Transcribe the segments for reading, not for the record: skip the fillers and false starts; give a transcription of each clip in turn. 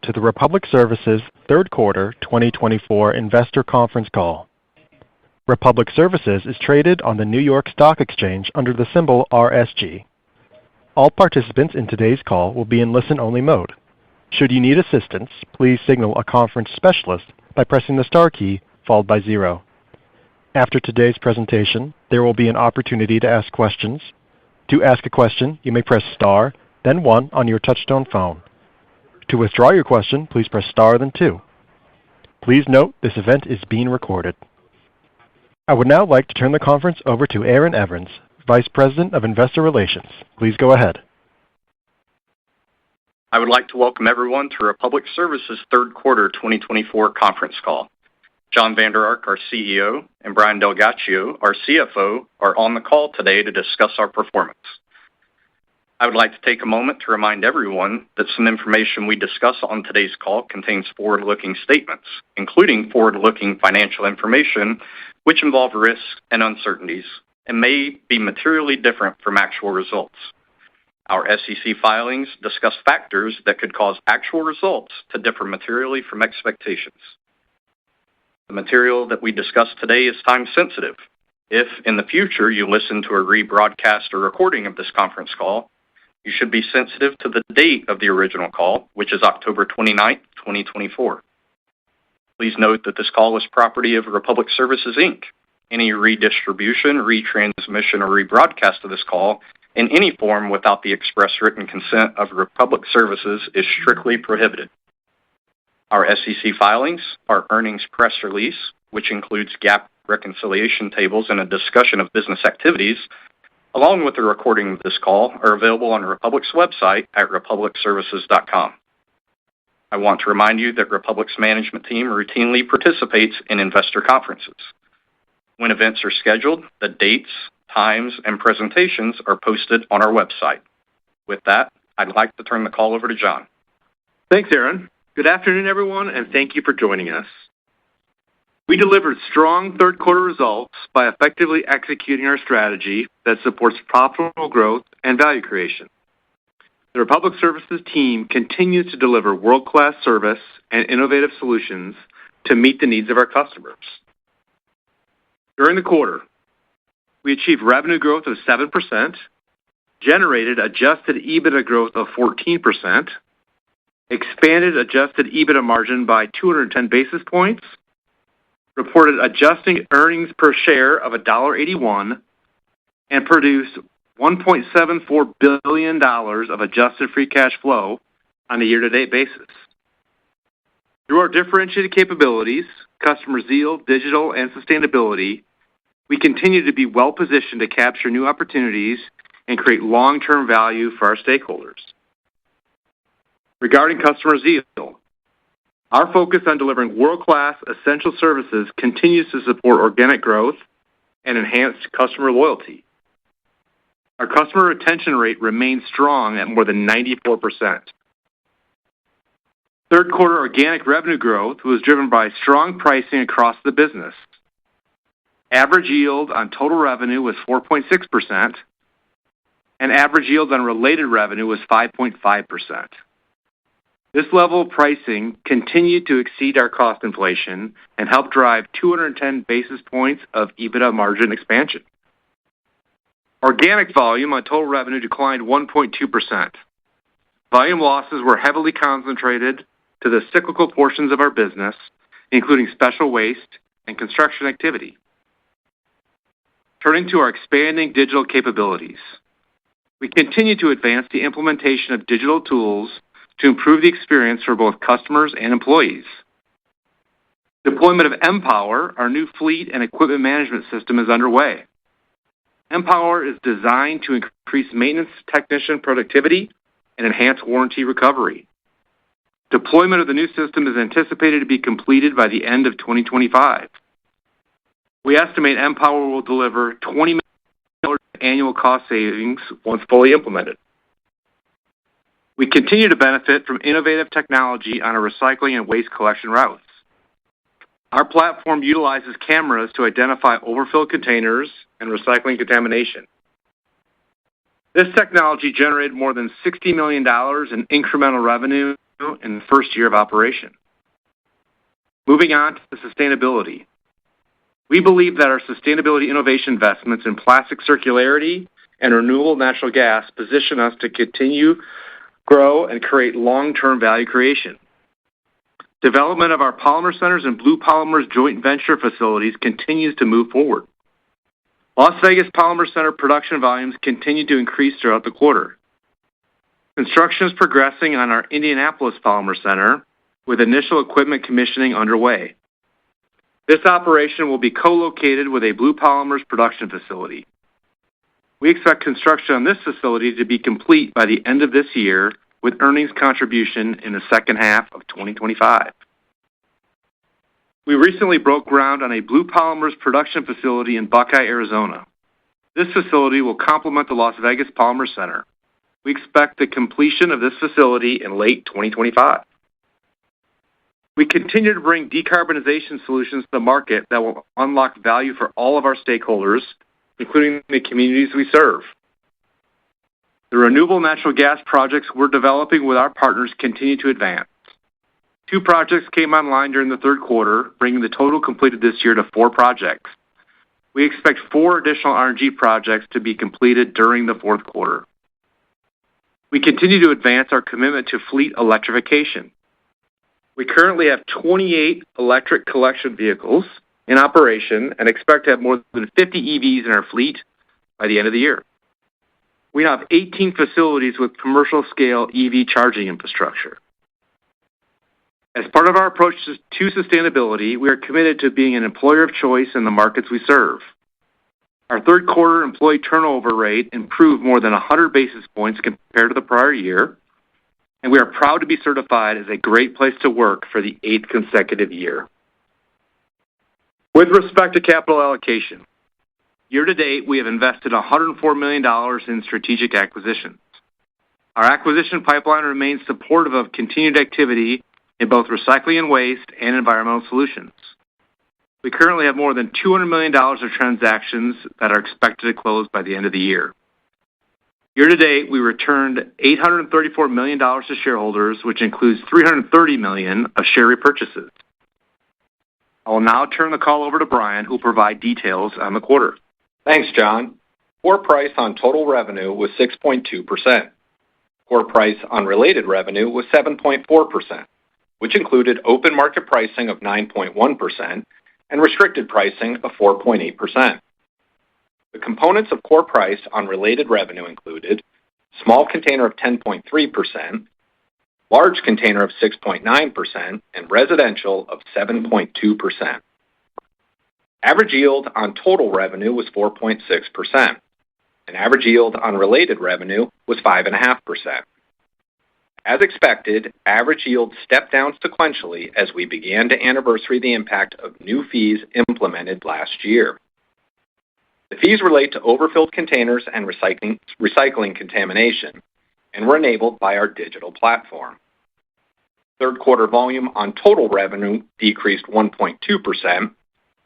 to the Republic Services third quarter 2024 investor conference call. Republic Services is traded on the New York Stock Exchange under the symbol RSG. All participants in today's call will be in listen-only mode. Should you need assistance, please signal a conference specialist by pressing the star key followed by 0. After today's presentation, there will be an opportunity to ask questions. To ask a question, you may press star, then 1 on your touch-tone phone. To withdraw your question, please press star, then 2. Please note this event is being recorded. I would now like to turn the conference over to Aaron Evans, Vice President of Investor Relations. Please go ahead. I would like to welcome everyone to Republic Services third quarter 2024 conference call. Jon Vander Ark, our CEO, and Brian DelGhiaccio, our CFO, are on the call today to discuss our performance. I would like to take a moment to remind everyone that some information we discuss on today's call contains forward-looking statements, including forward-looking financial information, which involve risks and uncertainties and may be materially different from actual results. Our SEC filings discuss factors that could cause actual results to differ materially from expectations. The material that we discuss today is time-sensitive. If, in the future, you listen to a rebroadcast or recording of this conference call, you should be sensitive to the date of the original call, which is October 29, 2024. Please note that this call is property of Republic Services, Inc. Any redistribution, retransmission, or rebroadcast of this call in any form without the express written consent of Republic Services is strictly prohibited. Our SEC filings, our earnings press release, which includes GAAP reconciliation tables and a discussion of business activities, along with the recording of this call, are available on Republic's website at republicservices.com. I want to remind you that Republic's management team routinely participates in investor conferences. When events are scheduled, the dates, times, and presentations are posted on our website. With that, I'd like to turn the call over to Jon. Thanks, Aaron. Good afternoon, everyone, and thank you for joining us. We delivered strong third quarter results by effectively executing our strategy that supports profitable growth and value creation. The Republic Services team continues to deliver world-class service and innovative solutions to meet the needs of our customers. During the quarter, we achieved revenue growth of 7%, generated adjusted EBITDA growth of 14%, expanded adjusted EBITDA margin by 210 basis points, reported adjusted earnings per share of $1.81, and produced $1.74 billion of adjusted free cash flow on a year-to-date basis. Through our differentiated capabilities, customer zeal, digital, and sustainability, we continue to be well-positioned to capture new opportunities and create long-term value for our stakeholders. Regarding customer zeal, our focus on delivering world-class essential services continues to support organic growth and enhanced customer loyalty. Our customer retention rate remains strong at more than 94%. Third quarter organic revenue growth was driven by strong pricing across the business. Average yield on total revenue was 4.6%, and average yield on related revenue was 5.5%. This level of pricing continued to exceed our cost inflation and helped drive 210 basis points of EBITDA margin expansion. Organic volume on total revenue declined 1.2%. Volume losses were heavily concentrated to the cyclical portions of our business, including special waste and construction activity. Turning to our expanding digital capabilities, we continue to advance the implementation of digital tools to improve the experience for both customers and employees. Deployment of Empower, our new fleet and equipment management system, is underway. Empower is designed to increase maintenance technician productivity and enhance warranty recovery. Deployment of the new system is anticipated to be completed by the end of 2025. We estimate Empower will deliver $20 million annual cost savings once fully implemented. We continue to benefit from innovative technology on our recycling and waste collection routes. Our platform utilizes cameras to identify overfilled containers and recycling contamination. This technology generated more than $60 million in incremental revenue in the first year of operation. Moving on to sustainability. We believe that our sustainability innovation investments in plastic circularity and renewable natural gas position us to continue, grow, and create long-term value creation. Development of our polymer centers and Blue Polymers joint venture facilities continues to move forward. Las Vegas Polymer Center production volumes continue to increase throughout the quarter. Construction is progressing on our Indianapolis Polymer Center, with initial equipment commissioning underway. This operation will be co-located with a Blue Polymers production facility. We expect construction on this facility to be complete by the end of this year, with earnings contribution in the second half of 2025. We recently broke ground on a Blue Polymers production facility in Buckeye, Arizona. This facility will complement the Las Vegas Polymer Center. We expect the completion of this facility in late 2025. We continue to bring decarbonization solutions to the market that will unlock value for all of our stakeholders, including the communities we serve. The renewable natural gas projects we're developing with our partners continue to advance. 2 projects came online during the third quarter, bringing the total completed this year to 4 projects. We expect 4 additional RNG projects to be completed during the fourth quarter. We continue to advance our commitment to fleet electrification. We currently have 28 electric collection vehicles in operation and expect to have more than 50 EVs in our fleet by the end of the year. We now have 18 facilities with commercial-scale EV charging infrastructure. As part of our approach to sustainability, we are committed to being an employer of choice in the markets we serve. Our third quarter employee turnover rate improved more than 100 basis points compared to the prior year, and we are proud to be certified as a great place to work for the 8th consecutive year. With respect to capital allocation, year-to-date, we have invested $104 million in strategic acquisitions. Our acquisition pipeline remains supportive of continued activity in both recycling and waste and environmental solutions. We currently have more than $200 million of transactions that are expected to close by the end of the year. Year-to-date, we returned $834 million to shareholders, which includes $330 million of share repurchases. I will now turn the call over to Brian, who will provide details on the quarter. Thanks, John. Core price on total revenue was 6.2%. Core price on related revenue was 7.4%, which included open market pricing of 9.1% and restricted pricing of 4.8%. The components of core price on related revenue included small container of 10.3%, large container of 6.9%, and residential of 7.2%. Average yield on total revenue was 4.6%, and average yield on related revenue was 5.5%. As expected, average yield stepped down sequentially as we began to anniversary the impact of new fees implemented last year. The fees relate to overfilled containers and recycling contamination and were enabled by our digital platform. Third quarter volume on total revenue decreased 1.2%,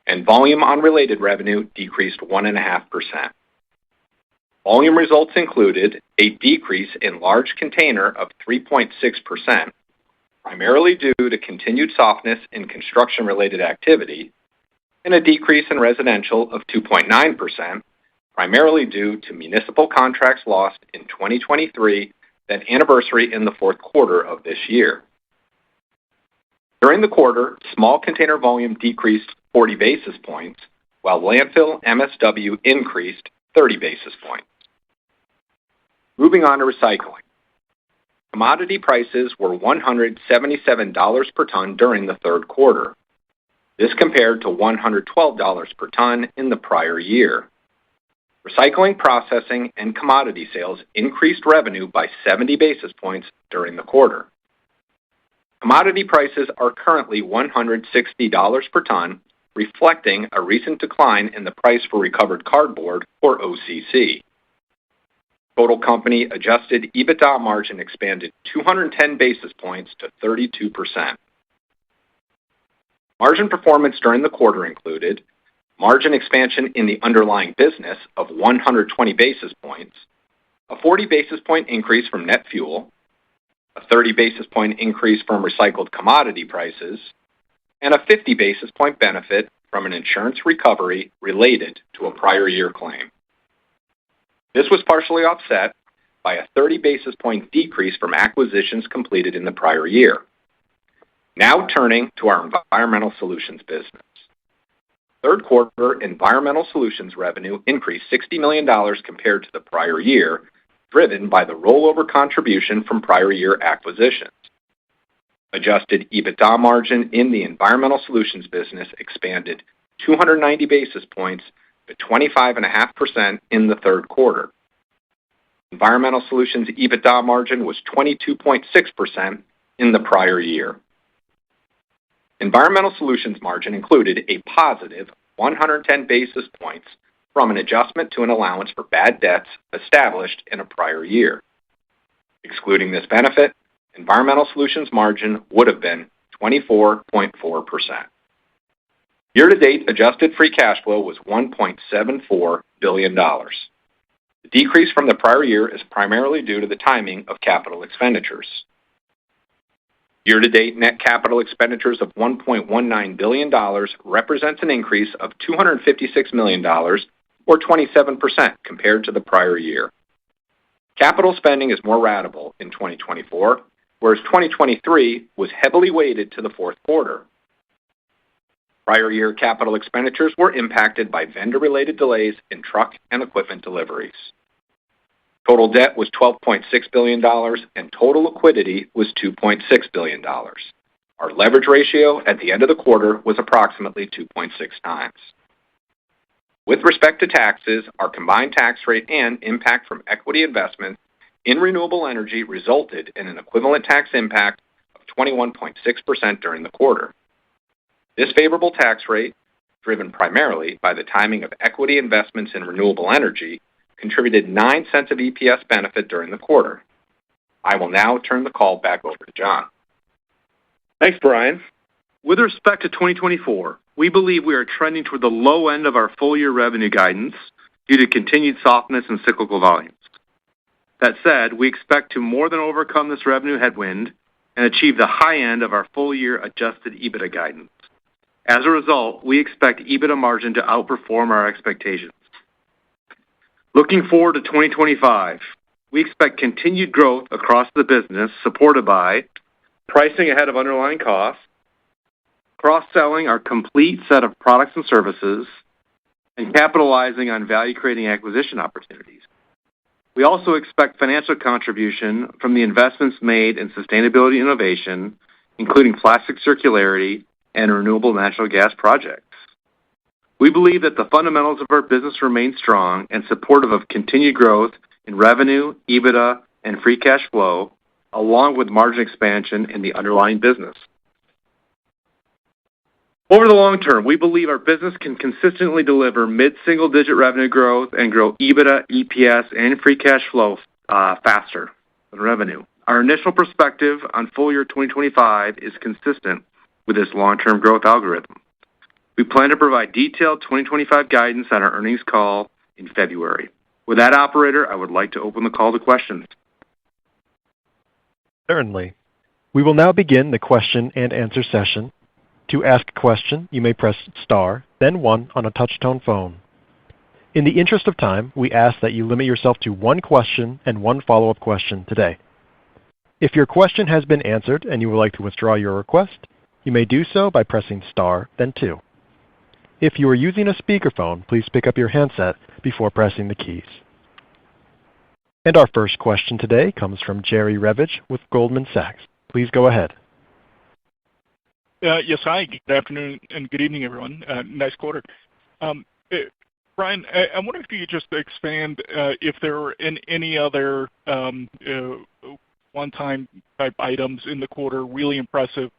and volume on related revenue decreased 1.5%. Volume results included a decrease in large container of 3.6%, primarily due to continued softness in construction-related activity, and a decrease in residential of 2.9%, primarily due to municipal contracts lost in 2023 that anniversary in the fourth quarter of this year. During the quarter, small container volume decreased 40 basis points, while landfill MSW increased 30 basis points. Moving on to recycling. Commodity prices were $177 per ton during the third quarter. This compared to $112 per ton in the prior year. Recycling, processing, and commodity sales increased revenue by 70 basis points during the quarter. Commodity prices are currently $160 per ton, reflecting a recent decline in the price for recovered cardboard, or OCC. Total company adjusted EBITDA margin expanded 210 basis points to 32%. Margin performance during the quarter included margin expansion in the underlying business of 120 basis points, a 40 basis point increase from net fuel, a 30 basis point increase from recycled commodity prices, and a 50 basis point benefit from an insurance recovery related to a prior year claim. This was partially offset by a 30 basis point decrease from acquisitions completed in the prior year. Now turning to our Environmental Solutions business. Third quarter Environmental Solutions revenue increased $60 million compared to the prior year, driven by the rollover contribution from prior year acquisitions. Adjusted EBITDA margin in the Environmental Solutions business expanded 290 basis points to 25.5% in the third quarter. Environmental Solutions EBITDA margin was 22.6% in the prior year. Environmental Solutions margin included a positive 110 basis points from an adjustment to an allowance for bad debts established in a prior year. Excluding this benefit, Environmental Solutions margin would have been 24.4%. Year-to-date adjusted free cash flow was $1.74 billion. The decrease from the prior year is primarily due to the timing of capital expenditures. Year-to-date net capital expenditures of $1.19 billion represents an increase of $256 million, or 27% compared to the prior year. Capital spending is more ratable in 2024, whereas 2023 was heavily weighted to the fourth quarter. Prior year capital expenditures were impacted by vendor-related delays in truck and equipment deliveries. Total debt was $12.6 billion, and total liquidity was $2.6 billion. Our leverage ratio at the end of the quarter was approximately 2.6 times. With respect to taxes, our combined tax rate and impact from equity investments in renewable energy resulted in an equivalent tax impact of 21.6% during the quarter. This favorable tax rate, driven primarily by the timing of equity investments in renewable energy, contributed 9 cents of EPS benefit during the quarter. I will now turn the call back over to John. Thanks, Brian. With respect to 2024, we believe we are trending toward the low end of our full-year revenue guidance due to continued softness in cyclical volumes. That said, we expect to more than overcome this revenue headwind and achieve the high end of our full-year adjusted EBITDA guidance. As a result, we expect EBITDA margin to outperform our expectations. Looking forward to 2025, we expect continued growth across the business supported by pricing ahead of underlying costs, cross-selling our complete set of products and services, and capitalizing on value-creating acquisition opportunities. We also expect financial contribution from the investments made in sustainability innovation, including plastic circularity and renewable natural gas projects. We believe that the fundamentals of our business remain strong and supportive of continued growth in revenue, EBITDA, and free cash flow, along with margin expansion in the underlying business. Over the long term, we believe our business can consistently deliver mid-single-digit revenue growth and grow EBITDA, EPS, and free cash flow faster than revenue. Our initial perspective on full year 2025 is consistent with this long-term growth algorithm. We plan to provide detailed 2025 guidance on our earnings call in February. With that, operator, I would like to open the call to questions. Certainly. We will now begin the question and answer session. To ask a question, you may press star, then 1 on a touch-tone phone. In the interest of time, we ask that you limit yourself to one question and one follow-up question today. If your question has been answered and you would like to withdraw your request, you may do so by pressing star, then 2. If you are using a speakerphone, please pick up your handset before pressing the keys. And our first question today comes from Jerry Revich with Goldman Sachs. Please go ahead. Yes, hi. Good afternoon and good evening, everyone. Nice quarter. Brian, I wonder if you could just expand if there were any other one-time type items in the quarter, really impressive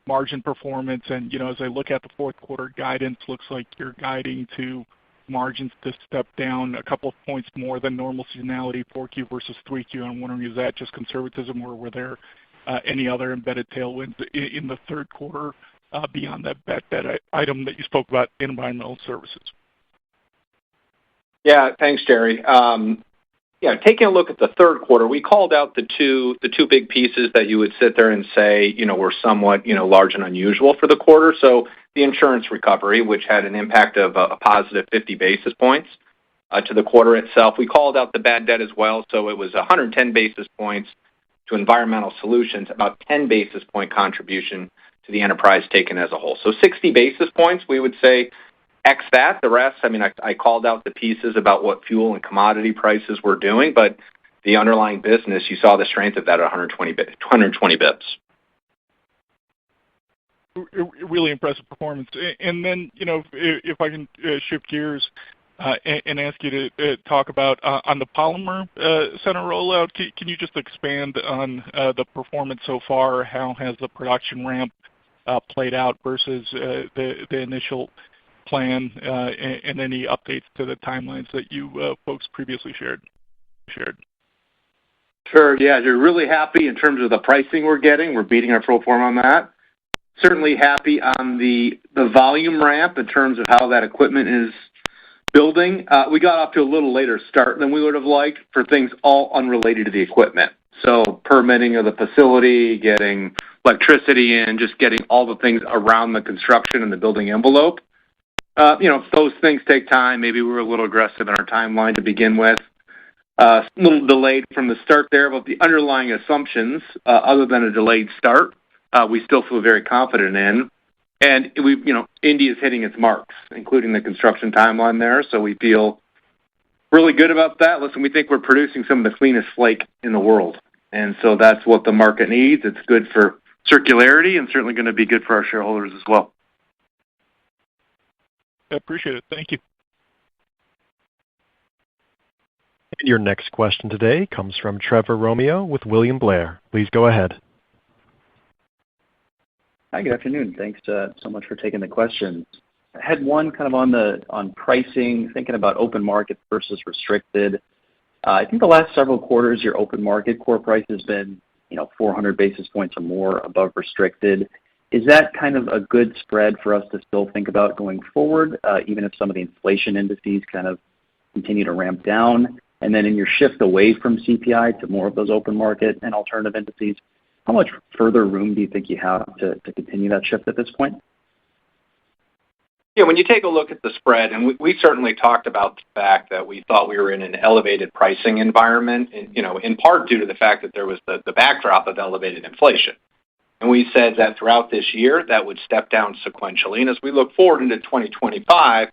margin performance. And, as I look at the fourth quarter guidance, looks like you're guiding to margins to step down a couple of points more than normal seasonality, 4Q versus 3Q. I'm wondering, is that just conservatism or were there any other embedded tailwinds in the third quarter beyond that item that you spoke about in environmental services? Yeah, thanks, Jerry. Yeah, taking a look at the third quarter, we called out the two big pieces that you would sit there and say, were somewhat, large and unusual for the quarter. So the insurance recovery, which had an impact of a positive 50 basis points to the quarter itself. We called out the bad debt as well, so it was 110 basis points to Environmental Solutions, about 10 basis point contribution to the enterprise taken as a whole. So 60 basis points, we would say, X that. The rest, I called out the pieces about what fuel and commodity prices were doing, but the underlying business, you saw the strength of that at 120 bips. Really impressive performance. And then, if I can shift gears and ask you to talk about on the Polymer Center rollout, can you just expand on the performance so far? How has the production ramp played out versus the initial plan, and any updates to the timelines that you folks previously shared? Sure. Yeah, you're really happy in terms of the pricing we're getting. We're beating our pro forma on that. Certainly happy on the volume ramp in terms of how that equipment is building. We got off to a little later start than we would have liked for things all unrelated to the equipment. So permitting of the facility, getting electricity in, just getting all the things around the construction and the building envelope. Those things take time. Maybe we were a little aggressive in our timeline to begin with. A little delayed from the start there, but the underlying assumptions, other than a delayed start, we still feel very confident in. And India is hitting its marks, including the construction timeline there. So we feel really good about that. Listen, we think we're producing some of the cleanest flake in the world. And so that's what the market needs. It's good for circularity and certainly going to be good for our shareholders as well. I appreciate it. Thank you. Your next question today comes from Trevor Romeo with William Blair. Please go ahead. Hi, good afternoon. Thanks so much for taking the questions. I had one kind of on pricing, thinking about open market versus restricted. I think the last several quarters, your open market core price has been 400 basis points or more above restricted. Is that kind of a good spread for us to still think about going forward, even if some of the inflation indices kind of continue to ramp down? And then in your shift away from CPI to more of those open market and alternative indices, how much further room do you think you have to continue that shift at this point? Yeah, when you take a look at the spread, and we certainly talked about the fact that we thought we were in an elevated pricing environment, and, in part due to the fact that there was the backdrop of elevated inflation. And we said that throughout this year, that would step down sequentially. And as we look forward into 2025,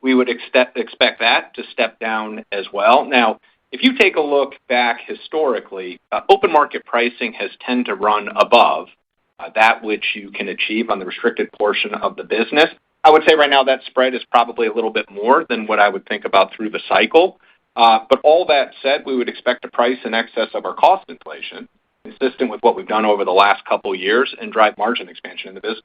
we would expect that to step down as well. Now, if you take a look back historically, open market pricing has tended to run above that which you can achieve on the restricted portion of the business. I would say right now that spread is probably a little bit more than what I would think about through the cycle. But all that said, we would expect a price in excess of our cost inflation, consistent with what we've done over the last couple of years, and drive margin expansion in the business.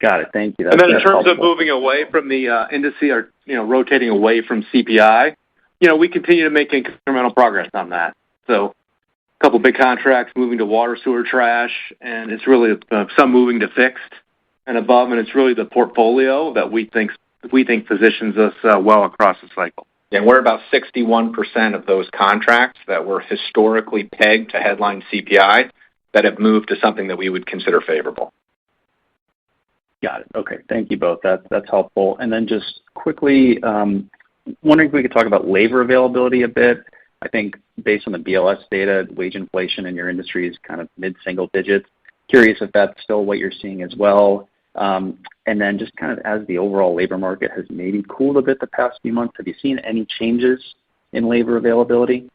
Got it. Thank you. And then in terms of moving away from the indice or, rotating away from CPI, we continue to make incremental progress on that. So a couple big contracts moving to water, sewer, trash, and it's really some moving to fixed and above, and it's really the portfolio that we think positions us well across the cycle. Yeah, we're about 61% of those contracts that were historically pegged to headline CPI that have moved to something that we would consider favorable. Got it. Okay. Thank you both. That's helpful. And then just quickly, wondering if we could talk about labor availability a bit. I think based on the BLS data, wage inflation in your industry is kind of mid-single digits. Curious if that's still what you're seeing as well. And then just kind of as the overall labor market has maybe cooled a bit the past few months, have you seen any changes in labor availability?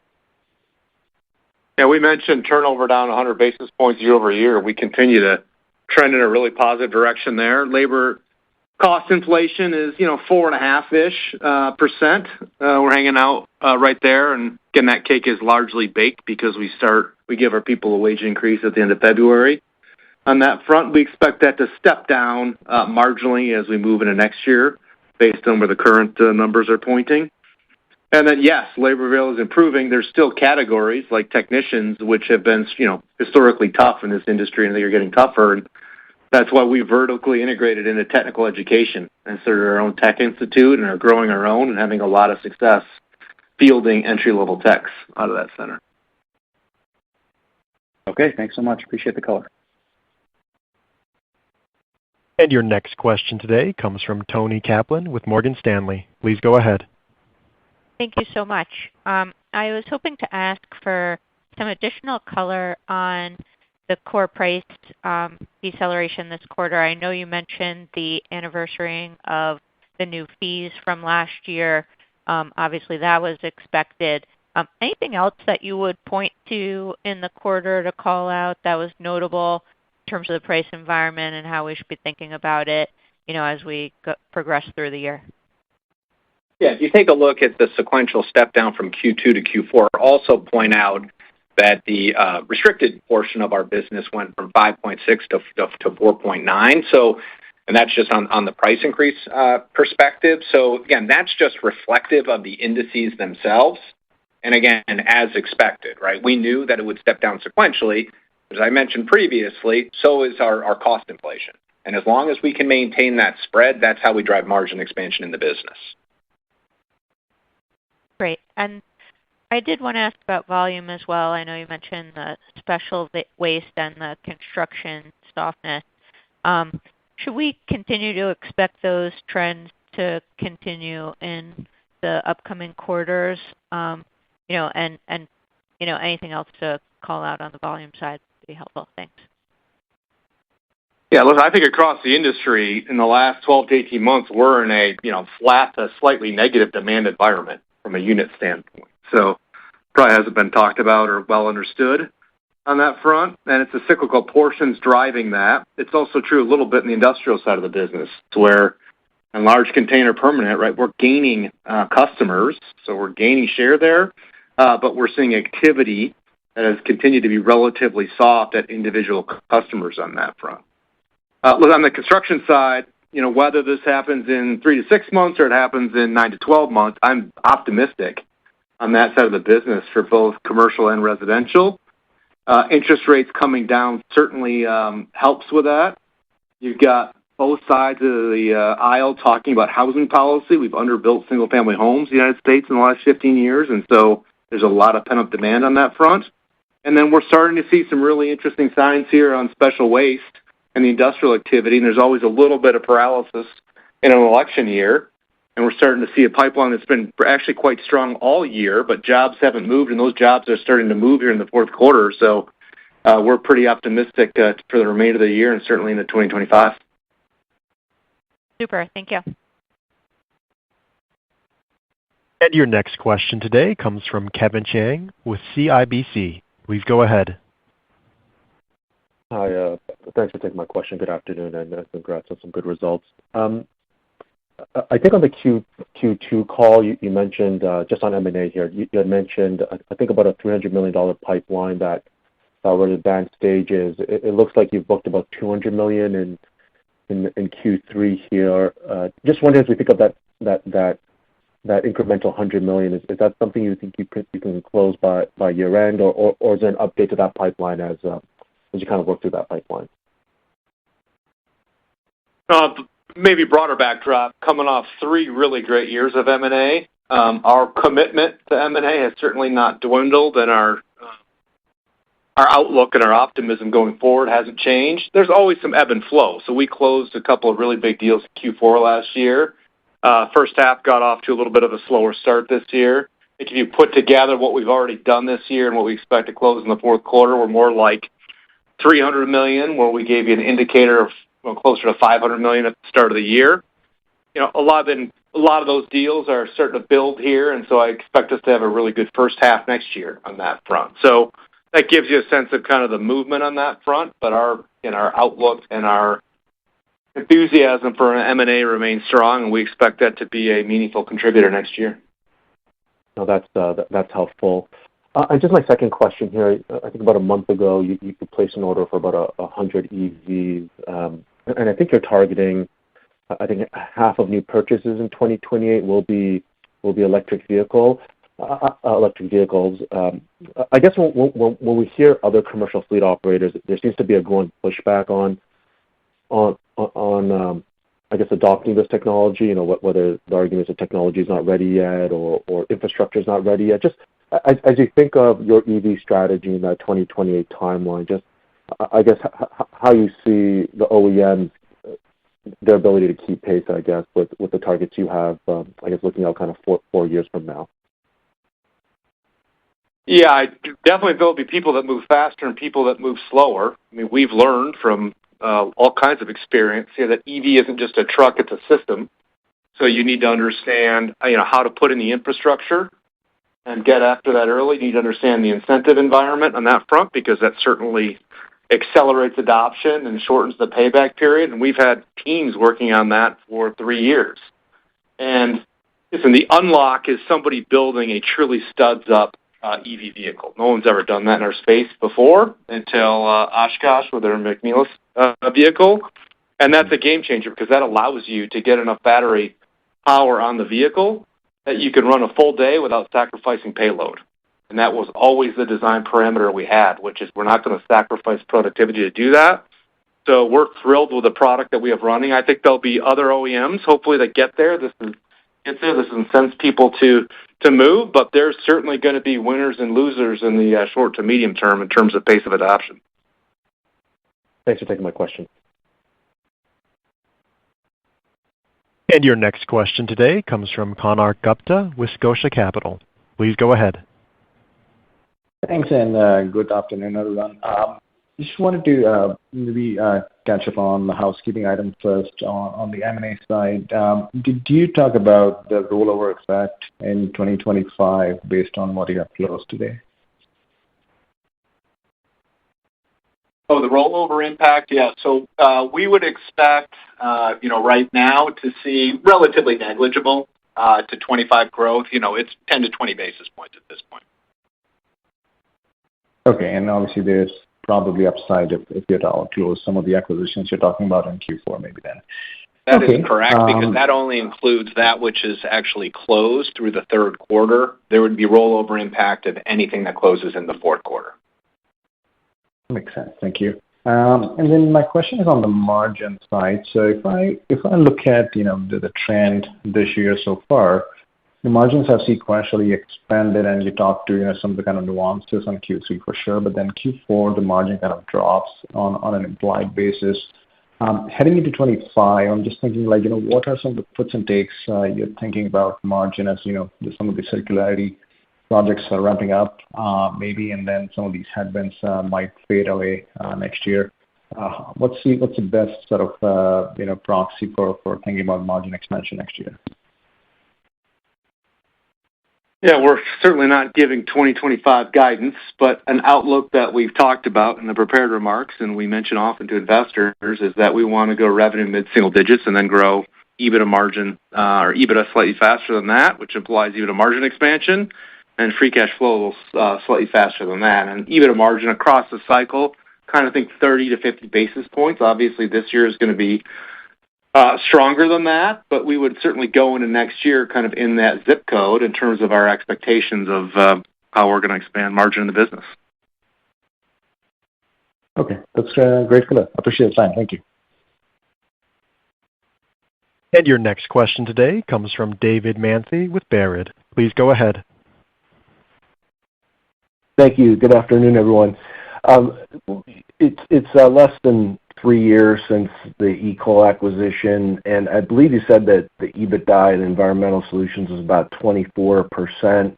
Yeah, we mentioned turnover down 100 basis points year over year. We continue to trend in a really positive direction there. Labor cost inflation is, 4.5-ish%. We're hanging out right there, and again, that cake is largely baked because we give our people a wage increase at the end of February. On that front, we expect that to step down marginally as we move into next year, based on where the current numbers are pointing. And then, yes, labor availability is improving. There's still categories like technicians, which have been, historically tough in this industry, and they're getting tougher. And that's why we vertically integrated into technical education and started our own tech institute and are growing our own and having a lot of success fielding entry-level techs out of that center. Okay, thanks so much. Appreciate the color. And your next question today comes from Toni Kaplan with Morgan Stanley. Please go ahead. Thank you so much. I was hoping to ask for some additional color on the core price deceleration this quarter. I know you mentioned the anniversarying of the new fees from last year. Obviously, that was expected. Anything else that you would point to in the quarter to call out that was notable in terms of the price environment and how we should be thinking about it, as we progress through the year? Yeah, if you take a look at the sequential step down from Q2 to Q4, also point out that the restricted portion of our business went from 5.6 to 4.9. So, and that's just on the price increase perspective. So again, that's just reflective of the indices themselves. And again, as expected, right? We knew that it would step down sequentially. As I mentioned previously, so is our cost inflation. And as long as we can maintain that spread, that's how we drive margin expansion in the business. Great. And I did want to ask about volume as well. I know you mentioned the special waste and the construction softness. Should we continue to expect those trends to continue in the upcoming quarters? And anything else to call out on the volume side would be helpful. Thanks. Yeah, listen, I think across the industry in the last 12 to 18 months, we're in a flat to slightly negative demand environment from a unit standpoint. So probably hasn't been talked about or well understood on that front, and it's the cyclical portions driving that. It's also true a little bit in the industrial side of the business, to where in large container permanent, right, we're gaining customers, so we're gaining share there, but we're seeing activity that has continued to be relatively soft at individual customers on that front. Look, on the construction side, whether this happens in 3 to 6 months or it happens in 9 to 12 months, I'm optimistic on that side of the business for both commercial and residential. Interest rates coming down certainly helps with that. You've got both sides of the aisle talking about housing policy. We've underbuilt single-family homes in the United States in the last 15 years, and so there's a lot of pent-up demand on that front. And then we're starting to see some really interesting signs here on special waste and the industrial activity, and there's always a little bit of paralysis in an election year. And we're starting to see a pipeline that's been actually quite strong all year, but jobs haven't moved, and those jobs are starting to move here in the fourth quarter. So we're pretty optimistic for the remainder of the year and certainly into 2025. Super. Thank you. And your next question today comes from Kevin Chiang with CIBC. Please go ahead. Hi, thanks for taking my question. Good afternoon, and congrats on some good results. I think on the Q2 call, you mentioned, just on M&A here, you had mentioned, I think, about a $300 million pipeline that were in advanced stages. It looks like you've booked about $200 million in Q3 here. Just wondering, as we think of that incremental $100 million, is that something you think you can close by year end, or is there an update to that pipeline as you kind of work through that pipeline? Maybe broader backdrop, coming off 3 really great years of M&A. Our commitment to M&A has certainly not dwindled, and our outlook and our optimism going forward hasn't changed. There's always some ebb and flow. So we closed a couple of really big deals in Q4 last year. First half got off to a little bit of a slower start this year. If you put together what we've already done this year and what we expect to close in the fourth quarter, we're more like $300 million, where we gave you an indicator of closer to $500 million at the start of the year. A lot of those deals are starting to build here, and so I expect us to have a really good first half next year on that front. So that gives you a sense of kind of the movement on that front, but our outlook and our enthusiasm for M&A remains strong, and we expect that to be a meaningful contributor next year. No, that's helpful. And just my second question here, I think about a month ago, you placed an order for about 100 EVs, and I think you're targeting, I think half of new purchases in 2028 will be electric vehicles. I guess when we hear other commercial fleet operators, there seems to be a growing pushback on I guess, adopting this technology, whether the argument is the technology is not ready yet or infrastructure is not ready yet. Just as you think of your EV strategy in that 2028 timeline, just I guess how you see the OEMs, their ability to keep pace, I guess, with the targets you have, I guess, looking out kind of 4 years from now. Yeah, I definitely there'll be people that move faster and people that move slower. I mean, we've learned from all kinds of experience here that EV isn't just a truck, it's a system. So you need to understand, how to put in the infrastructure and get after that early. You need to understand the incentive environment on that front because that certainly accelerates adoption and shortens the payback period. And we've had teams working on that for 3 years. And listen, the unlock is somebody building a truly studs-up EV vehicle. No one's ever done that in our space before until Oshkosh with their McNeilus vehicle. And that's a game changer because that allows you to get enough battery power on the vehicle that you can run a full day without sacrificing payload. And that was always the design parameter we had, which is we're not going to sacrifice productivity to do that. So we're thrilled with the product that we have running. I think there'll be other OEMs, hopefully, that get there. This incents people to move, but there's certainly going to be winners and losers in the short to medium term in terms of pace of adoption. Thanks for taking my question. And your next question today comes from Konark Gupta with Scotia Capital. Please go ahead. Thanks, and good afternoon, everyone. Just wanted to maybe catch up on the housekeeping item first on the M&A side. Did you talk about the rollover effect in 2025 based on what you have closed today? Oh, the rollover impact? Yeah. So we would expect, right now to see relatively negligible to 25 growth. It's 10 to 20 basis points at this point. Okay, and obviously there's probably upside if you're to close some of the acquisitions you're talking about in Q4 maybe then. That is correct, because that only includes that which is actually closed through the third quarter. There would be rollover impact of anything that closes in the fourth quarter. Makes sense. Thank you. And then my question is on the margin side. So if I look at the trend this year so far, the margins have sequentially expanded, and you talked to some of the kind of nuances on Q3 for sure, but then Q4 the margin kind of drops on an implied basis. Heading into 25, I'm just thinking what are some of the puts and takes you're thinking about margin as some of the circularity projects are ramping up maybe, and then some of these headwinds might fade away next year. What's the best sort of proxy for thinking about margin expansion next year? Yeah, we're certainly not giving 2025 guidance, but an outlook that we've talked about in the prepared remarks, and we mention often to investors, is that we want to go revenue mid-single digits and then grow EBITDA margin or EBITDA slightly faster than that, which implies EBITDA margin expansion, and free cash flow slightly faster than that. And EBITDA margin across the cycle, kind of think 30 to 50 basis points. Obviously, this year is going to be stronger than that, but we would certainly go into next year kind of in that zip code in terms of our expectations of how we're going to expand margin in the business. Okay, that's great. I appreciate the time. Thank you. And your next question today comes from David Manthey with Baird. Please go ahead. Thank you. Good afternoon, everyone. It's less than 3 years since the ECOL acquisition, and I believe you said that the EBITDA in Environmental Solutions was about 24%.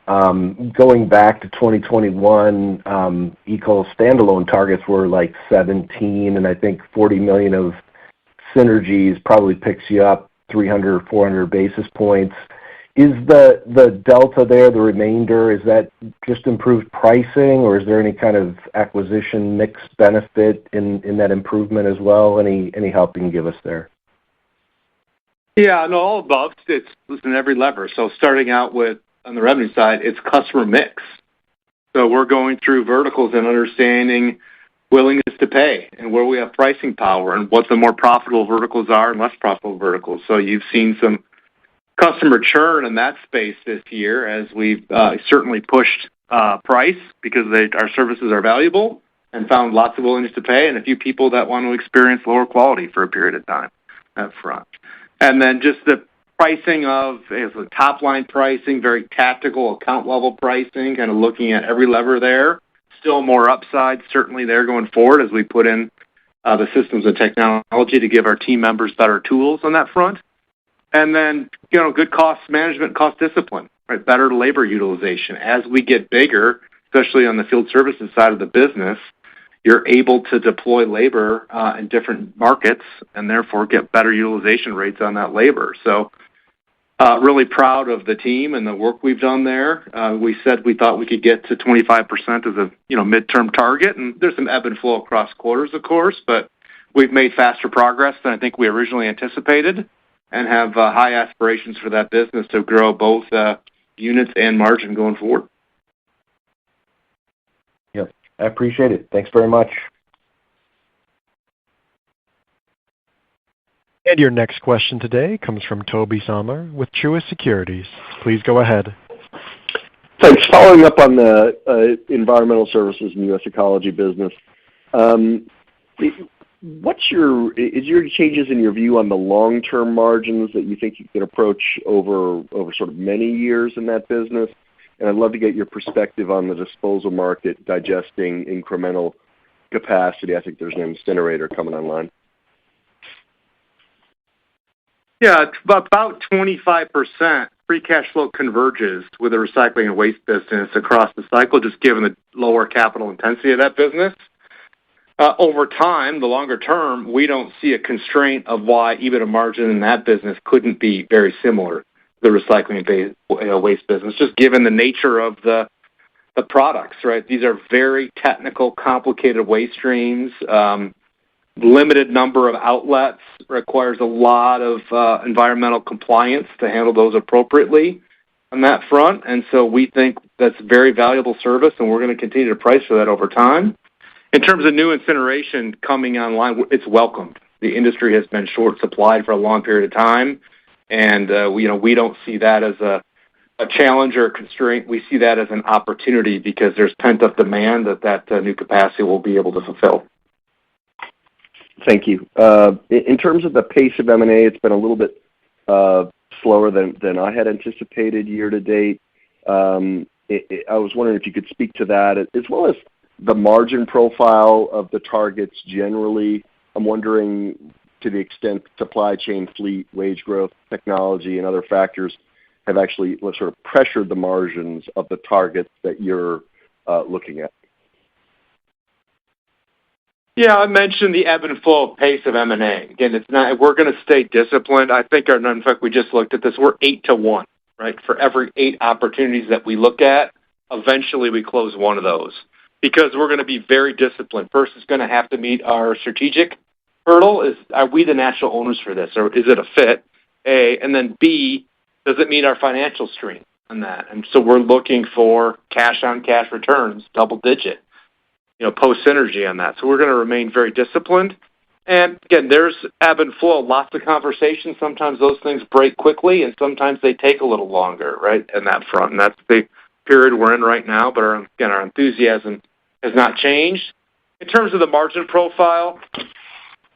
Going back to 2021, ECOL standalone targets were like 17, and I think 40 million of synergies probably picks you up 300 or 400 basis points. Is the delta there, the remainder, is that just improved pricing, or is there any kind of acquisition mix benefit in that improvement as well? Any help you can give us there? Yeah, no, all above. It's listen, every lever. So starting out with, on the revenue side, it's customer mix. So we're going through verticals and understanding willingness to pay and where we have pricing power and what the more profitable verticals are and less profitable verticals. So you've seen some customer churn in that space this year as we've certainly pushed price because our services are valuable and found lots of willingness to pay and a few people that want to experience lower quality for a period of time. up front. And then just the pricing of the top-line pricing, very tactical account-level pricing, kind of looking at every lever there. Still more upside, certainly there going forward as we put in the systems and technology to give our team members better tools on that front. And then, good cost management, cost discipline, right? Better labor utilization. As we get bigger, especially on the field services side of the business, you're able to deploy labor in different markets and therefore get better utilization rates on that labor. So really proud of the team and the work we've done there. We said we thought we could get to 25% as a midterm target, and there's some ebb and flow across quarters, of course, but we've made faster progress than I think we originally anticipated and have high aspirations for that business to grow both units and margin going forward. Yep, I appreciate it. Thanks very much. And your next question today comes from Tobey Sommer with Truist Securities. Please go ahead. Thanks. Following up on the environmental services and U.S. ecology business, is your changes in your view on the long-term margins that you think you can approach over sort of many years in that business? And I'd love to get your perspective on the disposal market digesting incremental capacity. I think there's an incinerator coming online. Yeah, it's about 25% free cash flow converges with the recycling and waste business across the cycle, just given the lower capital intensity of that business. Over time, the longer term, we don't see a constraint of why EBITDA margin in that business couldn't be very similar to the recycling and waste business, just given the nature of the products, right? These are very technical, complicated waste streams. Limited number of outlets, requires a lot of environmental compliance to handle those appropriately on that front. And so we think that's very valuable service, and we're going to continue to price for that over time. In terms of new incineration coming online, it's welcomed. The industry has been short supplied for a long period of time, and we don't see that as a challenge or a constraint. We see that as an opportunity because there's pent-up demand that new capacity will be able to fulfill. Thank you. In terms of the pace of M&A, it's been a little bit slower than I had anticipated year to date. I was wondering if you could speak to that, as well as the margin profile of the targets generally. I'm wondering to the extent supply chain, fleet, wage growth, technology, and other factors have actually sort of pressured the margins of the targets that you're looking at. Yeah, I mentioned the ebb and flow pace of M&A. Again, it's not. We're going to stay disciplined. I think in fact, we just looked at this. We're 8-1, right? For every 8 opportunities that we look at, eventually we close one of those because we're going to be very disciplined. First, it's going to have to meet our strategic hurdle. Are we the natural owners for this, or is it a fit? A, and then B, does it meet our financial stream on that? And so we're looking for cash-on-cash returns, double-digit. Post synergy on that. So we're going to remain very disciplined. And again, there's ebb and flow, lots of conversations. Sometimes those things break quickly, and sometimes they take a little longer, right, in that front. And that's the period we're in right now. But our enthusiasm has not changed. In terms of the margin profile,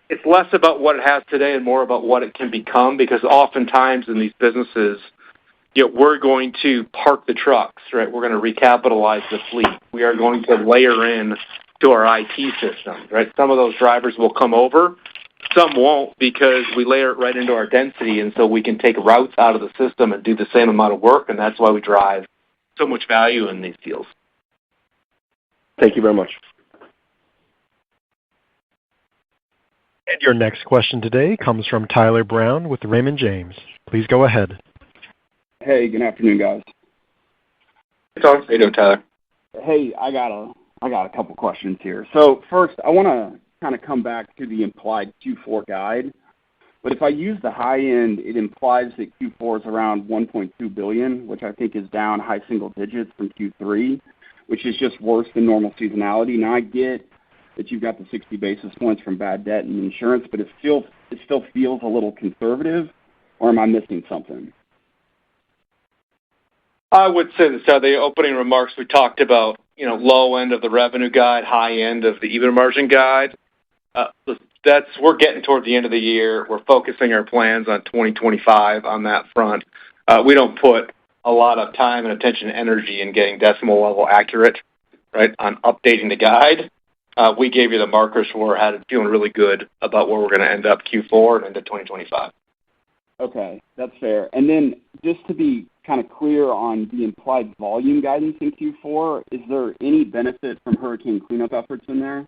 it's less about what it has today and more about what it can become, because oftentimes in these businesses, we're going to park the trucks, right? We're going to recapitalize the fleet. We are going to layer in to our IT system, right? Some of those drivers will come over. Some won't because we layer it right into our density, and so we can take routes out of the system and do the same amount of work, and that's why we drive so much value in these deals. Thank you very much. And your next question today comes from Tyler Brown with Raymond James. Please go ahead. Hey, good afternoon, guys. Hey, Tyler. How you doing, Tyler? Hey, I got a couple questions here. So first, I want to kind of come back to the implied Q4 guide. But if I use the high end, it implies that Q4 is around $1.2 billion, which I think is down high single digits from Q3, which is just worse than normal seasonality. Now, I get that you've got the 60 basis points from bad debt and insurance, but it still feels a little conservative, or am I missing something? I would say that the opening remarks we talked about, low end of the revenue guide, high end of the EBITDA margin guide. we're getting toward the end of the year. We're focusing our plans on 2025 on that front. We don't put a lot of time and attention and energy in getting decimal level accurate, right, on updating the guide. We gave you the markers for feeling really good about where we're going to end up Q4 and into 2025. Okay, that's fair. And then just to be kind of clear on the implied volume guidance in Q4, is there any benefit from hurricane cleanup efforts in there?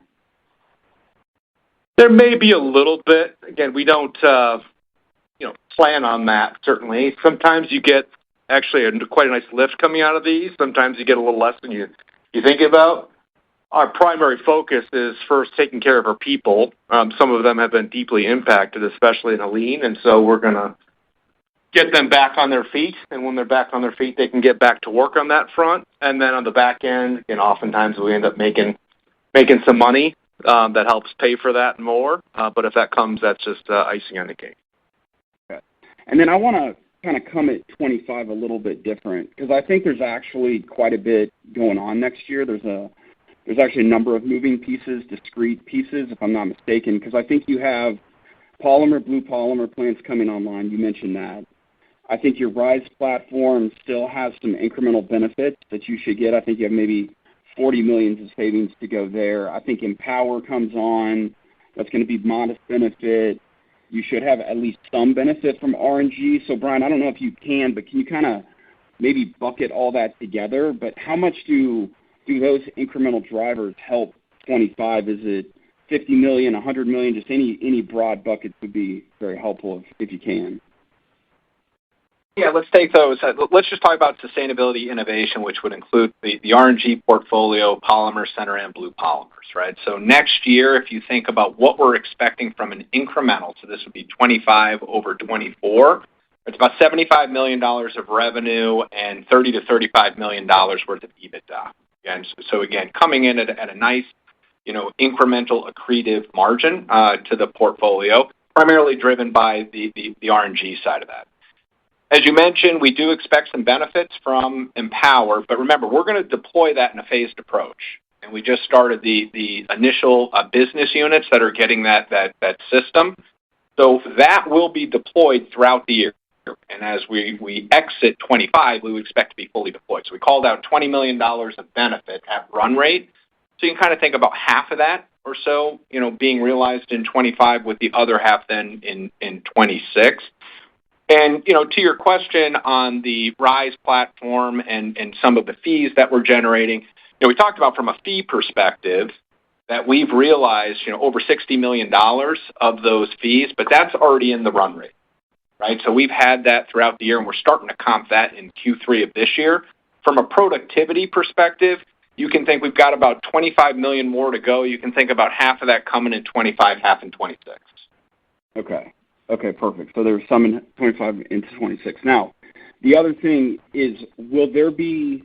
There may be a little bit. Again, we don't plan on that, certainly. Sometimes you get actually quite a nice lift coming out of these. Sometimes you get a little less than you think about. Our primary focus is first taking care of our people. Some of them have been deeply impacted, especially in Helene, and so we're going to get them back on their feet. And when they're back on their feet, they can get back to work on that front. And then on the back end, oftentimes we end up making some money that helps pay for that and more. But if that comes, that's just icing on the cake. Okay. And then I want to kind of come at 25 a little bit different because I think there's actually quite a bit going on next year. There's actually a number of moving pieces, discrete pieces, if I'm not mistaken, because I think you have blue polymer plants coming online. You mentioned that. I think your RISE platform still has some incremental benefits that you should get. I think you have maybe $40 million of savings to go there. I think Empower comes on. That's going to be modest benefit. You should have at least some benefit from RNG. So, Brian, I don't know if you can, but can you kind of maybe bucket all that together? But how much do those incremental drivers help 25? Is it 50 million, 100 million? Just any broad buckets would be very helpful if you can. Yeah, let's take those. Let's just talk about sustainability innovation, which would include the RNG portfolio, Polymer Center, and blue polymers, right? So next year, if you think about what we're expecting from an incremental, so this would be 25 over 24, it's about $75 million of revenue and $30 to $35 million worth of EBITDA. And so again, coming in at a nice, incremental accretive margin to the portfolio, primarily driven by the RNG side of that. As you mentioned, we do expect some benefits from Empower, but remember, we're going to deploy that in a phased approach. And we just started the initial business units that are getting that system. So that will be deployed throughout the year. And as we exit 25, we would expect to be fully deployed. So we called out $20 million of benefit at run rate. So you can kind of think about half of that or so, being realized in 25 with the other half then in 26. And, to your question on the RISE platform and some of the fees that we're generating, we talked about from a fee perspective that we've realized, over $60 million of those fees, but that's already in the run rate, right? So we've had that throughout the year, and we're starting to comp that in Q3 of this year. From a productivity perspective, you can think we've got about $25 million more to go. You can think about half of that coming in 25, half in 26. Okay, perfect. So there's some in 25 into 26. Now, the other thing is, will there be,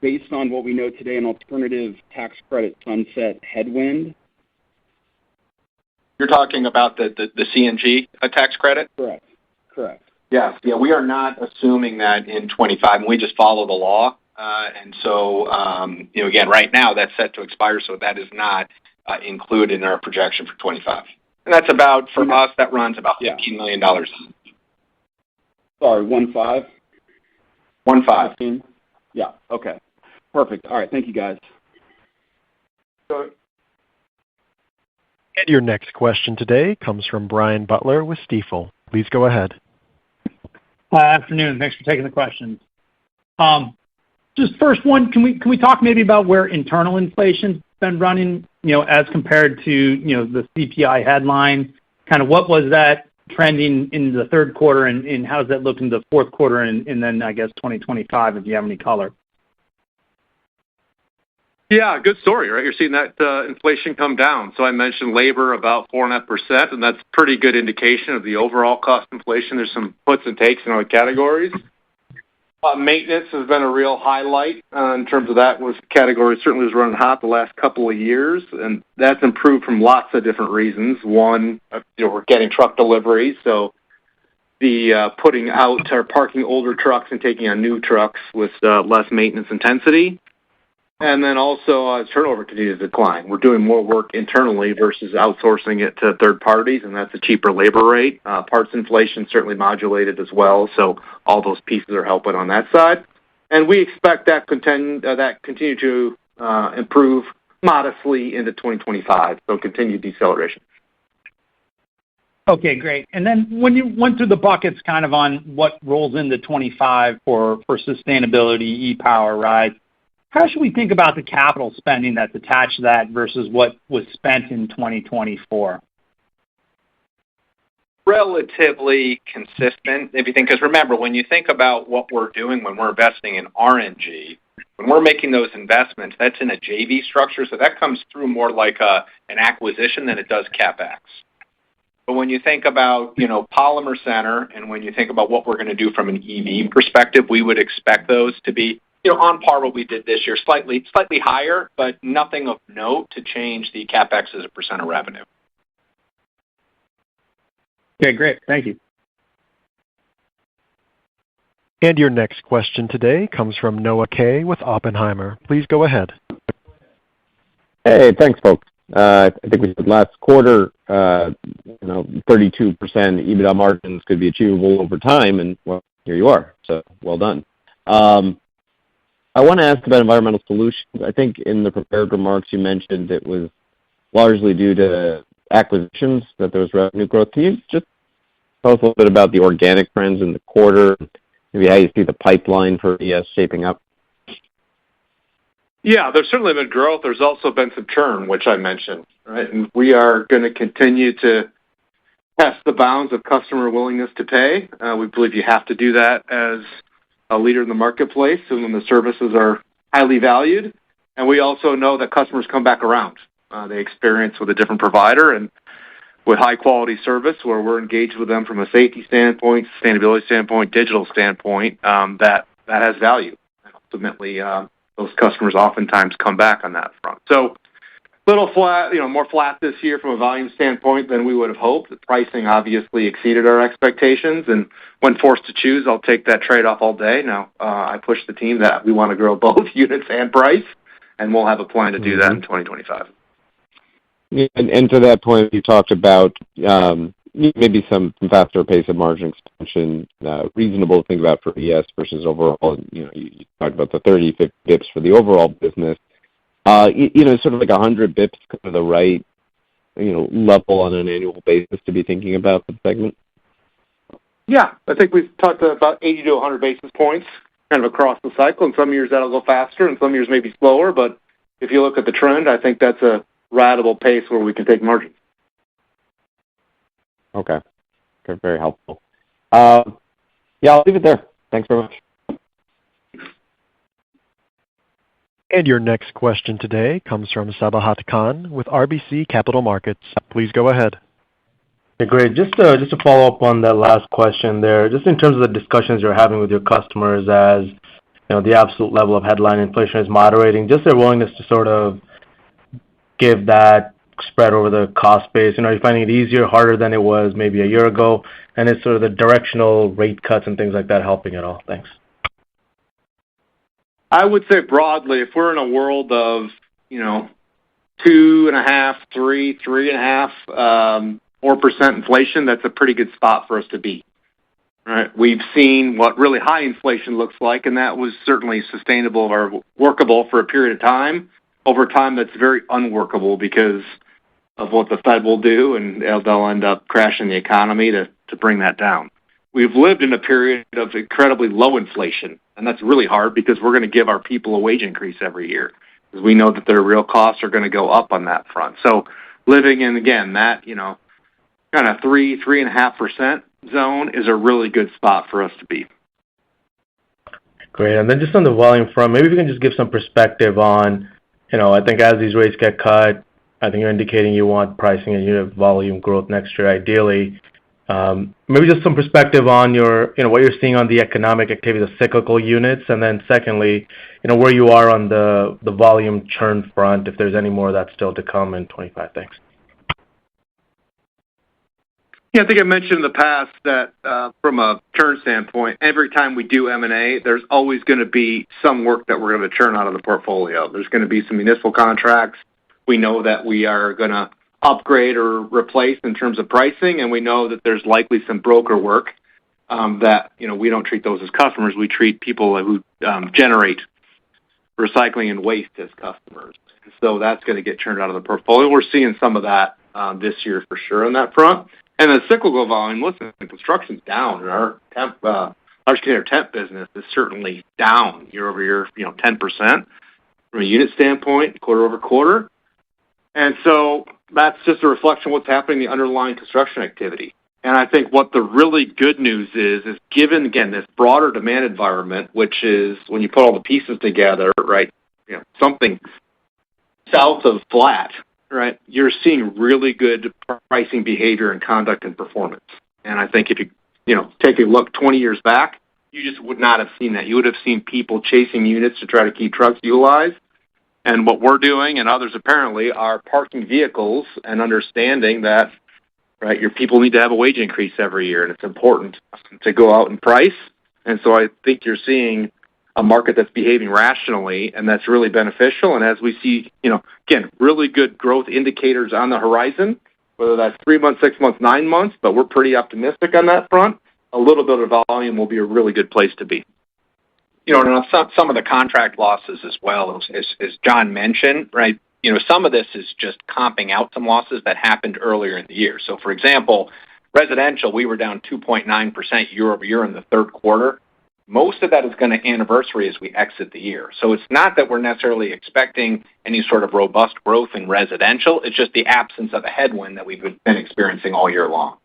based on what we know today, an alternative tax credit sunset headwind? You're talking about the CNG tax credit? Correct. Yes. Yeah, we are not assuming that in 25. We just follow the law. And so, again, right now that's set to expire, so that is not included in our projection for 25. And that's about, for us, that runs about $15 million. Sorry, 15? 15. Yeah, okay. Perfect. All right, thank you, guys. And your next question today comes from Brian Butler with Stifel. Please go ahead. Afternoon. Thanks for taking the questions. Just first one, can we talk maybe about where internal inflation's been running, as compared to, the CPI headline? Kind of what was that trending in the third quarter, and how does that look in the fourth quarter and then, I guess, 2025, if you have any color? Yeah, good story, right? You're seeing that inflation come down. So I mentioned labor about 4.5%, and that's a pretty good indication of the overall cost inflation. There's some puts and takes in other categories. Maintenance has been a real highlight in terms of that category certainly was running hot the last couple of years, and that's improved from lots of different reasons. One, we're getting truck deliveries, so the putting out or parking older trucks and taking on new trucks with less maintenance intensity. And then also, as turnover continues to decline, we're doing more work internally versus outsourcing it to third parties, and that's a cheaper labor rate. Parts inflation certainly modulated as well, so all those pieces are helping on that side. And we expect that continue to improve modestly into 2025, so continued deceleration. Okay, great. And then when you went through the buckets kind of on what rolls into 25 for sustainability, e-power, right? How should we think about the capital spending that's attached to that versus what was spent in 2024? Relatively consistent, if you think, because remember, when you think about what we're doing when we're investing in RNG, when we're making those investments, that's in a JV structure, so that comes through more like an acquisition than it does CapEx. But when you think about, Polymer Center, and when you think about what we're going to do from an EV perspective, we would expect those to be, on par what we did this year, slightly higher, but nothing of note to change the CapEx as a % of revenue. Okay, great. Thank you. And your next question today comes from Noah Kaye with Oppenheimer. Please go ahead. Hey, thanks, folks. I think we said last quarter, 32% EBITDA margins could be achievable over time, and well, here you are. So well done. I want to ask about environmental solutions. I think in the prepared remarks you mentioned it was largely due to acquisitions that there was revenue growth. Can you just tell us a little bit about the organic trends in the quarter, maybe how you see the pipeline for ES shaping up? Yeah, there's certainly been growth. There's also been some churn, which I mentioned, right? And we are going to continue to test the bounds of customer willingness to pay. We believe you have to do that as a leader in the marketplace and when the services are highly valued. And we also know that customers come back around. They experience with a different provider and with high-quality service where we're engaged with them from a safety standpoint, sustainability standpoint, digital standpoint, that has value. And ultimately, those customers oftentimes come back on that front. So little flat, more flat this year from a volume standpoint than we would have hoped. The pricing obviously exceeded our expectations, and when forced to choose, I'll take that trade-off all day. Now, I push the team that we want to grow both units and price, and we'll have a plan to do that in 2025. Yeah, and to that point, you talked about maybe some faster pace of margin expansion, reasonable to think about for ES versus overall. You talked about the 30, 50 bips for the overall business. Sort of like 100 bips kind of the right, level on an annual basis to be thinking about the segment? Yeah, I think we've talked about 80 to 100 basis points kind of across the cycle. In some years that'll go faster, and some years maybe slower. But if you look at the trend, I think that's a ratable pace where we can take margin. Okay, very helpful. Yeah, I'll leave it there. Thanks very much. And your next question today comes from Sabahat Khan with RBC Capital Markets. Please go ahead. Okay, great. Just to follow up on that last question there, just in terms of the discussions you're having with your customers as the absolute level of headline inflation is moderating, just their willingness to sort of give that spread over the cost base. Are you finding it easier, harder than it was maybe a year ago? And it's sort of the directional rate cuts and things like that helping at all? Thanks. I would say broadly, if we're in a world of, 2.5%, 3.5%, 4% inflation, that's a pretty good spot for us to be. Right? We've seen what really high inflation looks like, and that was certainly sustainable or workable for a period of time. Over time, that's very unworkable because of what the Fed will do, and they'll end up crashing the economy to bring that down. We've lived in a period of incredibly low inflation, and that's really hard because we're going to give our people a wage increase every year because we know that their real costs are going to go up on that front. So living in, again, that, kind of 3.5% zone is a really good spot for us to be. Great. And then just on the volume front, maybe if you can just give some perspective on, I think as these rates get cut, I think you're indicating you want pricing and unit volume growth next year, ideally. Maybe just some perspective on what you're seeing on the economic activity, the cyclical units, and then secondly, where you are on the volume churn front, if there's any more that's still to come in 25. Thanks. Yeah, I think I mentioned in the past that from a turn standpoint, every time we do M&A, there's always going to be some work that we're going to churn out of the portfolio. There's going to be some municipal contracts we know that we are going to upgrade or replace in terms of pricing, and we know that there's likely some broker work that, we don't treat those as customers. We treat people who generate recycling and waste as customers. So that's going to get churned out of the portfolio. We're seeing some of that this year for sure on that front. And the cyclical volume, listen, construction's down, and our large container temp business is certainly down year over year, 10% from a unit standpoint, quarter over quarter. And so that's just a reflection of what's happening in the underlying construction activity. And I think what the really good news is given, again, this broader demand environment, which is when you put all the pieces together, right, something south of flat, right, you're seeing really good pricing behavior and conduct and performance. And I think if you take a look 20 years back, you just would not have seen that. You would have seen people chasing units to try to keep trucks utilized. And what we're doing, and others apparently, are parking vehicles and understanding that, right, your people need to have a wage increase every year, and it's important to go out and price. And so I think you're seeing a market that's behaving rationally, and that's really beneficial. And as we see, again, really good growth indicators on the horizon, whether that's 3 months, 6 months, 9 months, but we're pretty optimistic on that front. A little bit of volume will be a really good place to be. And some of the contract losses as well, as John mentioned, right? Some of this is just comping out some losses that happened earlier in the year. So, for example, residential, we were down 2.9% year over year in the third quarter. Most of that is going to anniversary as we exit the year. So it's not that we're necessarily expecting any sort of robust growth in residential. It's just the absence of a headwind that we've been experiencing all year long.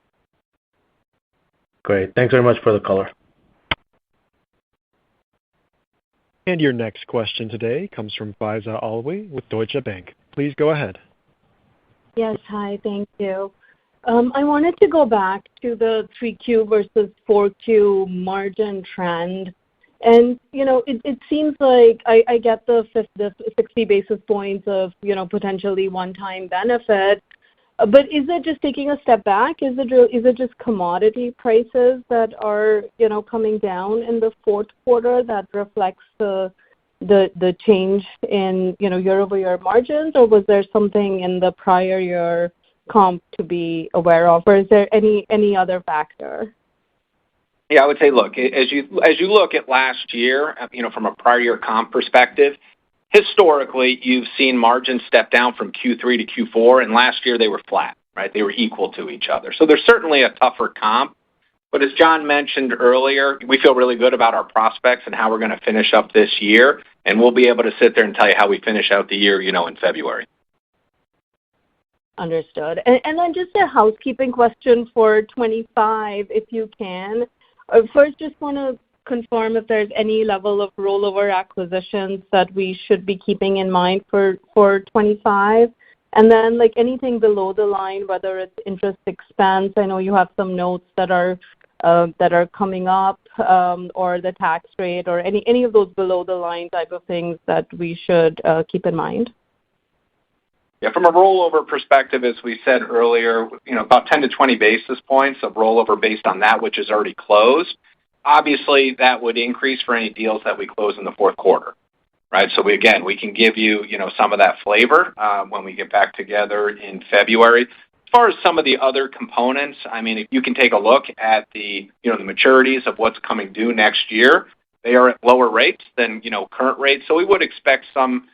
Great. Thanks very much for the color. And your next question today comes from Faiza Alwy with Deutsche Bank. Please go ahead. Yes, hi, thank you. I wanted to go back to the 3Q versus 4Q margin trend. And, it seems like I get the 60 basis points of, potentially one-time benefit. But is it just taking a step back? Is it just commodity prices that are, coming down in the fourth quarter that reflects the change in, year-over-year margins? Or was there something in the prior year comp to be aware of? Or is there any other factor? Yeah, I would say, look, as you look at last year, from a prior year comp perspective, historically, you've seen margins step down from Q3 to Q4, and last year they were flat, right? They were equal to each other. So there's certainly a tougher comp. But as John mentioned earlier, we feel really good about our prospects and how we're going to finish up this year, and we'll be able to sit there and tell you how we finish out the year, in February. Understood. And then just a housekeeping question for 25, if you can. First, just want to confirm if there's any level of rollover acquisitions that we should be keeping in mind for 25. And then, anything below the line, whether it's interest expense, I know you have some notes that are coming up, or the tax rate, or any of those below the line type of things that we should keep in mind. Yeah, from a rollover perspective, as we said earlier, about 10 to 20 basis points of rollover based on that which is already closed. Obviously, that would increase for any deals that we close in the fourth quarter, right? So we can give you, some of that flavor when we get back together in February. As far as some of the other components, if you can take a look at the maturities of what's coming due next year, they are at lower rates than, current rates. So we would expect some,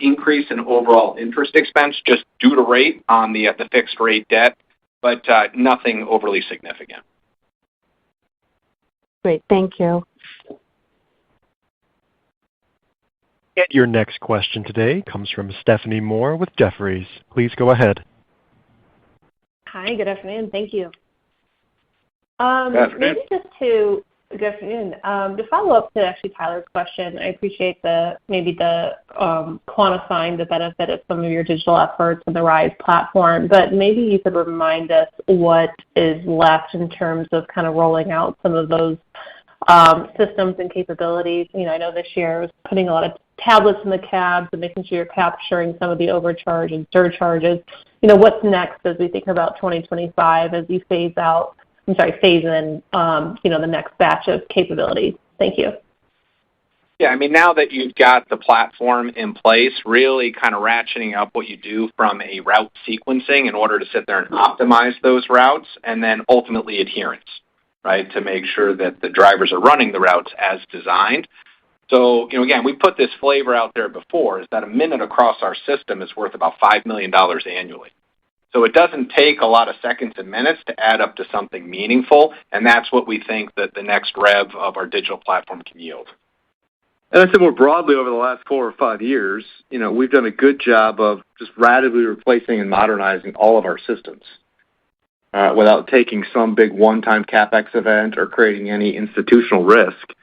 increase in overall interest expense just due to rate on the fixed rate debt, but nothing overly significant. Great. Thank you. And your next question today comes from Stephanie Moore with Jefferies. Please go ahead. Hi, good afternoon. Thank you. Good afternoon. Good afternoon. To follow up to actually Tyler's question, I appreciate the quantifying the benefit of some of your digital efforts and the RISE platform, but maybe you could remind us what is left in terms of kind of rolling out some of those systems and capabilities. I know this year was putting a lot of tablets in the cabs and making sure you're capturing some of the overcharge and surcharges. What's next as we think about 2025 as you phase in, the next batch of capabilities? Thank you. Yeah, I mean, now that you've got the platform in place, really kind of ratcheting up what you do from a route sequencing in order to sit there and optimize those routes, and then ultimately adherence, right, to make sure that the drivers are running the routes as designed. So, again, we put this flavor out there before, is that a minute across our system is worth about $5 million annually. So it doesn't take a lot of seconds and minutes to add up to something meaningful, and that's what we think that the next rev of our digital platform can yield. And I'd say more broadly over the last 4 or 5 years, we've done a good job of just radically replacing and modernizing all of our systems without taking some big one-time CapEx event or creating any institutional risk.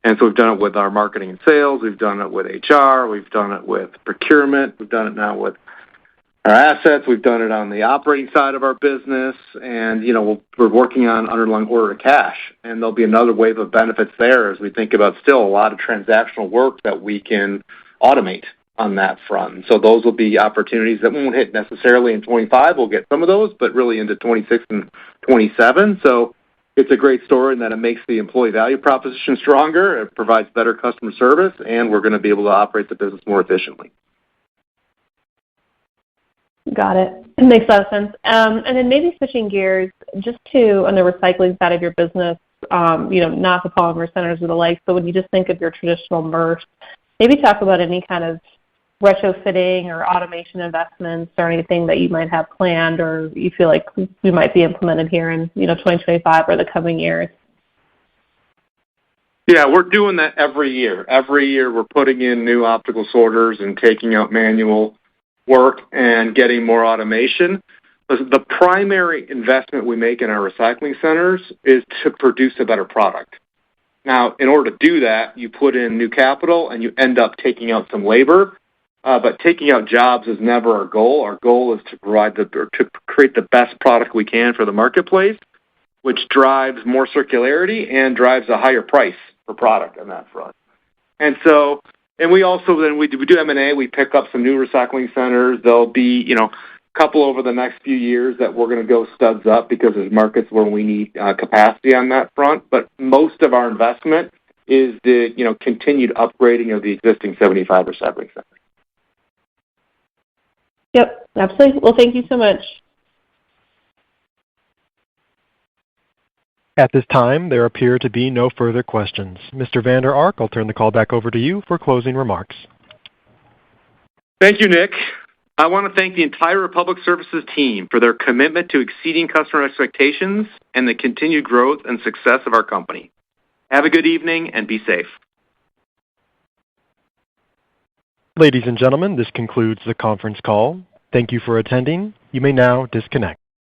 And so we've done it with our marketing and sales. We've done it with HR. We've done it with procurement. We've done it now with our assets. We've done it on the operating side of our business. And, we're working on underlying order to cash. And there'll be another wave of benefits there as we think about still a lot of transactional work that we can automate on that front. So those will be opportunities that won't hit necessarily in 25. We'll get some of those, but really into 26 and 27. So it's a great story in that it makes the employee value proposition stronger. It provides better customer service, and we're going to be able to operate the business more efficiently. Got it. It makes a lot of sense. And then maybe switching gears just to on the recycling side of your business, not the polymer centers or the like, but when you just think of your traditional MRF, maybe talk about any kind of retrofitting or automation investments or anything that you might have planned or you feel like we might be implemented here in 2025 or the coming years. Yeah, we're doing that every year. Every year we're putting in new optical sorters and taking out manual work and getting more automation. The primary investment we make in our recycling centers is to produce a better product. Now, in order to do that, you put in new capital and you end up taking out some labor. But taking out jobs is never our goal. Our goal is to create the best product we can for the marketplace, which drives more circularity and drives a higher price for product on that front. And we also then we do M&A. We pick up some new recycling centers. There'll be a couple over the next few years that we're going to go studs up because there's markets where we need capacity on that front. But most of our investment is the continued upgrading of the existing 75 recycling centers. Yep, absolutely. Well, thank you so much. At this time, there appear to be no further questions. Mr. Vander Ark, I'll turn the call back over to you for closing remarks. Thank you, Nick. I want to thank the entire Republic Services team for their commitment to exceeding customer expectations and the continued growth and success of our company. Have a good evening and be safe. Ladies and gentlemen, this concludes the conference call. Thank you for attending. You may now disconnect.